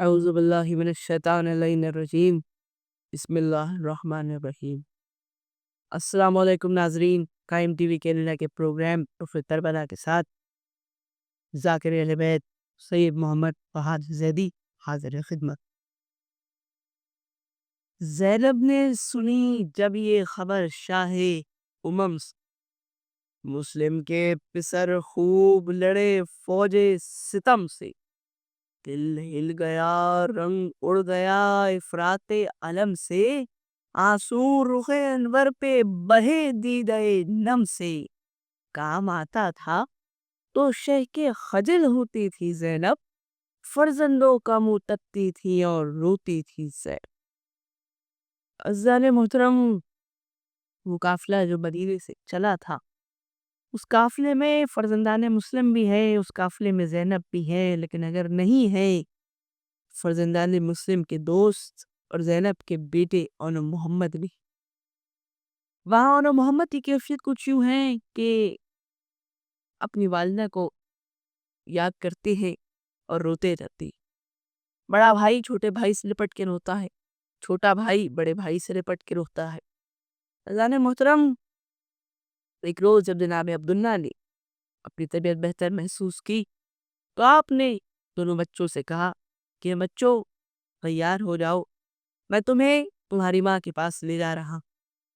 اعوذ باللہ من الشیطان اللعین الرجیم، بسم اللہ الرحمن الرحیم۔ السلام علیکم ناظرین، قائم ٹی وی کینیڈا کے پروگرام پروفیسر تربلا کے ساتھ ذاکر اہل بیت سید محمد فہد زیدی حاضر خدمت۔ زینب نے سنی جب یہ خبر شاہ امم سے، مسلم کے پسر خوب لڑے فوج ستم سے، دل ہل گیا رنگ اڑ گیا افراط علم سے، آنسو رخ انور پہ بہے دیدہ نم سے۔ کام آتا تھا تو شہ کے خجل ہوتی تھی زینب، فرزندوں کا منہ تکتی تھی اور روتی تھی زینب۔ عزیزان محترم، وہ قافلہ جو مدینے سے چلا تھا، اس قافلے میں فرزندان مسلم بھی ہے، اس قافلے میں زینب بھی ہے، لیکن اگر نہیں ہے فرزندان مسلم کے دوست اور زینب کے بیٹے اون محمد بھی، وہاں اون محمد کی کیفیت کچھ یوں ہے کہ اپنی والدہ کو یاد کرتے ہیں اور روتے رہتے۔ بڑا بھائی چھوٹے بھائی سے لپٹ کے روتا ہے، چھوٹا بھائی بڑے بھائی سے لپٹ کے روتا ہے۔ عزیزان محترم، ایک روز جب جناب عبداللہ نے اپنی طبیعت بہتر محسوس کی تو آپ نے دونوں بچوں سے کہا کہ بچوں تیار ہو جاؤ، میں تمہیں تمہاری ماں کے پاس لے جا رہا۔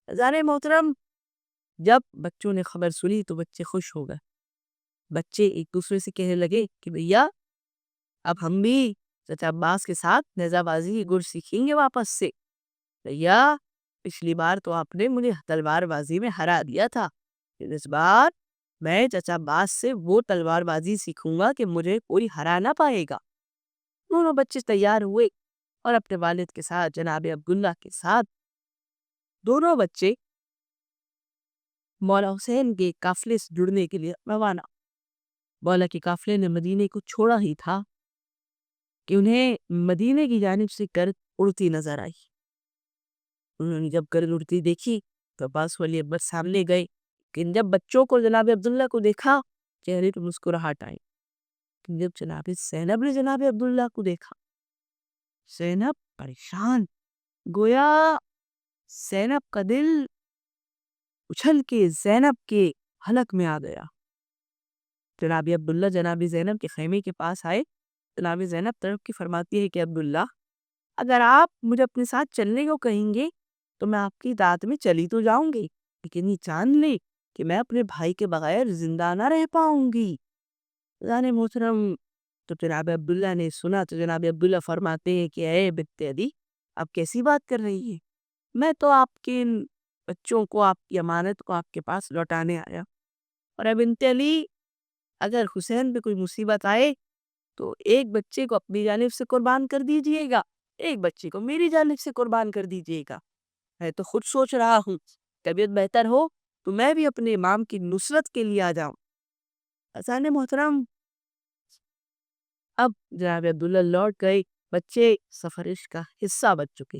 عزیزان محترم، جب بچوں نے خبر سنی تو بچے خوش ہو گئے۔ بچے ایک دوسرے سے کہنے لگے کہ بھیا اب ہم بھی چچا عباس کے ساتھ نیزہ بازی کی گر سیکھیں گے واپس سے۔ بھیا پچھلی بار تو آپ نے مجھے تلوار بازی میں ہرا دیا تھا، اس بار میں چچا عباس سے وہ تلوار بازی سیکھوں گا کہ مجھے کوئی ہرا نہ پائے گا۔ دونوں بچے تیار ہوئے اور اپنے والد کے ساتھ جناب عبداللہ کے ساتھ دونوں بچے مولا حسین کے قافلے سے جڑنے کے لیے روانہ۔ مولا کے قافلے نے مدینے کو چھوڑا ہی تھا کہ انہیں مدینے کی جانب سے گرد اڑتی نظر آئی۔ انہوں نے جب گرد اڑتی دیکھی تو عباس ولی اکبر سامنے گئے، لیکن جب بچوں کو جناب عبداللہ کو دیکھا چہرے پہ مسکراہٹ آئی۔ جب جناب زینب نے جناب عبداللہ کو دیکھا، زینب پریشان، گویا زینب کا دل اچھل کے زینب کے حلق میں آ گیا۔ جناب عبداللہ جناب زینب کے خیمے کے پاس آئے۔ جناب زینب طرف کی فرماتی ہے کہ عبداللہ اگر آپ مجھے اپنے ساتھ چلنے کو کہیں گے تو میں آپ کی اطاعت میں چلی تو جاؤں گی، لیکن یہ جان لے کہ میں اپنے بھائی کے بغیر زندہ نہ رہ پاؤں گی۔ جان محترم، تو جناب عبداللہ نے سنا تو جناب عبداللہ فرماتے ہیں کہ اے بنت عدی، آپ کیسی بات کر رہی ہیں؟ میں تو آپ کے بچوں کو، آپ کی امانت کو آپ کے پاس لوٹانے آیا، اور اے بنت علی اگر حسین پہ کوئی مصیبت آئے تو ایک بچے کو اپنی جانب سے قربان کر دیجئے گا، ایک بچے کو میری جانب سے قربان کر دیجئے گا۔ میں تو خود سوچ رہا ہوں طبیعت بہتر ہو تو میں بھی اپنے امام کی نصرت کے لیے آ جاؤں۔ عزیزان محترم، اب جناب عبداللہ لوٹ گئے، بچے سفر عشق کا حصہ بن چکے۔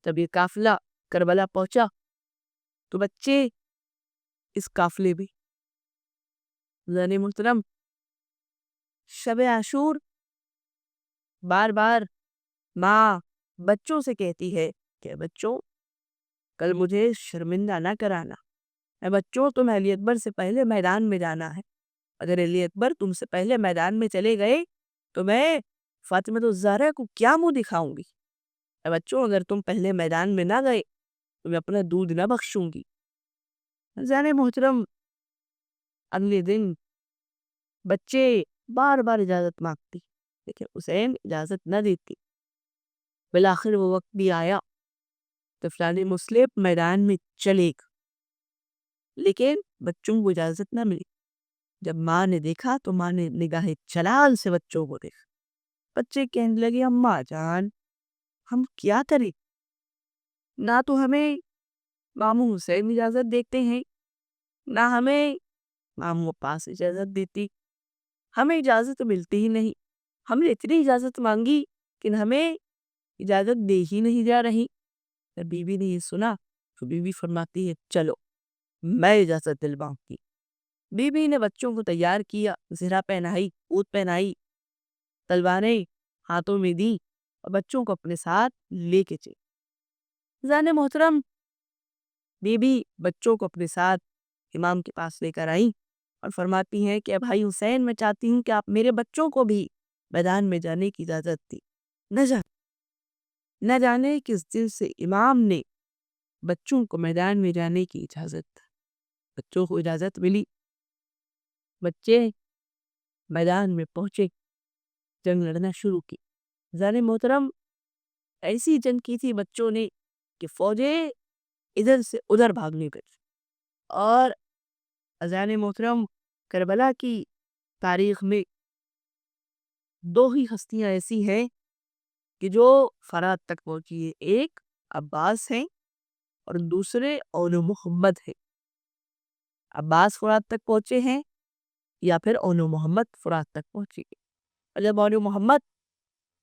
جب یہ قافلہ کربلا پہنچا تو بچے اس قافلے بھی، عزیزان محترم، شب عاشور بار بار ماں بچوں سے کہتی ہے کہ بچوں کل مجھے شرمندہ نہ کرانا، اے بچوں تمہیں علی اکبر سے پہلے میدان میں جانا ہے، اگر علی اکبر تم سے پہلے میدان میں چلے گئے تو میں فاطمہ الزہرا کو کیا منہ دکھاؤں گی؟ اے بچوں اگر تم پہلے میدان میں نہ گئے تو میں اپنا دودھ نہ بخشوں گی۔ عزیزان محترم، اگلے دن بچے بار بار اجازت مانگتی لیکن حسین اجازت نہ دیتی۔ بالآخر وہ وقت بھی آیا، طفلان مسلم میدان میں چلے گا، لیکن بچوں کو اجازت نہ ملی۔ جب ماں نے دیکھا تو ماں نے نگاہ جلال سے بچوں کو دیکھا۔ بچے کہنے لگے اماں جان ہم کیا کریں؟ نہ تو ہمیں ماموں حسین اجازت دیتے ہیں، نہ ہمیں ماموں عباس اجازت دیتی، ہمیں اجازت ملتی ہی نہیں۔ ہم نے اتنی اجازت مانگی کہ ہمیں اجازت دے ہی نہیں جا رہی۔ بی بی نے یہ سنا تو بی بی فرماتی ہے چلو میں اجازت دلواؤں گی۔ بی بی نے بچوں کو تیار کیا، زرہ پہنائی، اود پہنائی، تلواریں ہاتھوں میں دی اور بچوں کو اپنے ساتھ لے کے چلی۔ زان محترم بی بی بچوں کو اپنے ساتھ امام کے پاس لے کر آئی اور فرماتی ہیں کہ بھائی حسین، میں چاہتی ہوں کہ آپ میرے بچوں کو بھی میدان میں جانے کی اجازت دی۔ نہ جانے کس دل سے امام نے بچوں کو میدان میں جانے کی اجازت، بچوں کو اجازت ملی، بچے میدان میں پہنچے، جنگ لڑنا شروع کی۔ زان محترم ایسی جنگ کی تھی بچوں نے کہ فوجیں ادھر سے ادھر بھاگنے پر، اور زان محترم کربلا کی تاریخ میں دو ہی ہستیاں ایسی ہیں کہ جو فرات تک پہنچی ہے، ایک عباس ہیں اور دوسرے اون محمد ہیں۔ عباس فرات تک پہنچے ہیں یا پھر اون محمد فرات تک پہنچے گے، اور جب اون محمد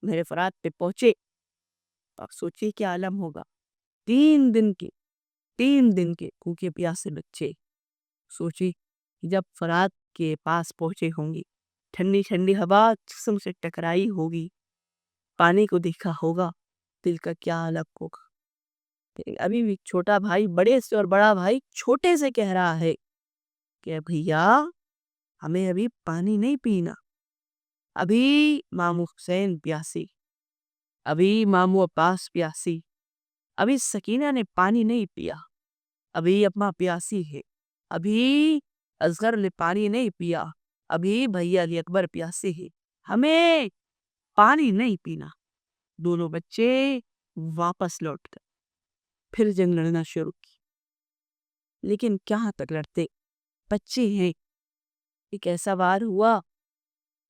میرے فرات پہ پہنچے تو آپ سوچئے کیا عالم ہوگا۔ 3 دن کے بھوکے پیاسے بچے، سوچی جب فرات کے پاس پہنچے ہوں گی، ٹھنڈی ٹھنڈی ہوا جسم سے ٹکرائی ہوگی، پانی کو دیکھا ہوگا، دل کا کیا عالم ہوگا۔ ابھی بھی چھوٹا بھائی بڑے سے اور بڑا بھائی چھوٹے سے کہہ رہا ہے کہ بھیا ہمیں ابھی پانی نہیں پینا، ابھی مامو حسین پیاسی، ابھی مامو عباس پیاسی، ابھی سکینہ نے پانی نہیں پیا، ابھی اماں پیاسی ہے، ابھی اصغر نے پانی نہیں پیا، ابھی بھیا علی اکبر پیاسے ہے، ہمیں پانی نہیں پینا۔ دونوں بچے واپس لوٹ کر پھر جنگ لڑنا شروع کی، لیکن کہاں تک لڑتے، بچے ہیں۔ ایک ایسا وار ہوا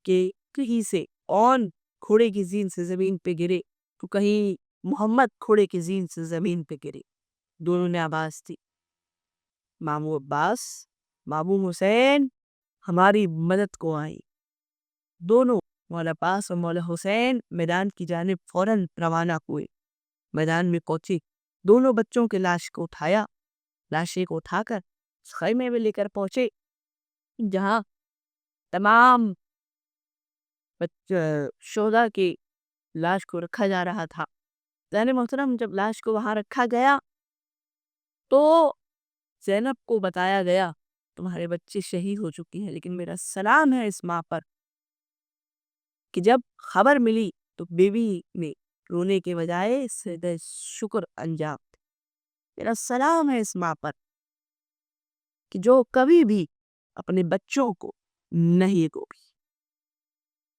کہ کہیں سے اون گھوڑے کی زین سے زمین پہ گرے تو کہیں محمد گھوڑے کی زین سے زمین پہ گرے، دونوں نے آواز دی، مامو عباس، مامو حسین ہماری مدد کو آئیں۔ دونوں مولا عباس اور مولا حسین میدان کی جانب فوراً روانہ ہوئے، میدان میں پہنچے، دونوں بچوں کے لاش کو اٹھایا، لاشیں کو اٹھا کر خیمے میں لے کر پہنچے، جہاں تمام شہداء کے لاش کو رکھا جا رہا تھا۔ زین محترم جب لاش کو وہاں رکھا گیا تو زینب کو بتایا گیا تمہارے بچے شہید ہو چکی ہیں، لیکن میرا سلام ہے اس ماں پر کہ جب خبر ملی تو بیوی نے رونے کے بجائے سجدہ شکر انجام دیا۔ میرا سلام ہے اس ماں پر کہ جو کبھی بھی اپنے بچوں کو نہیں گوئی۔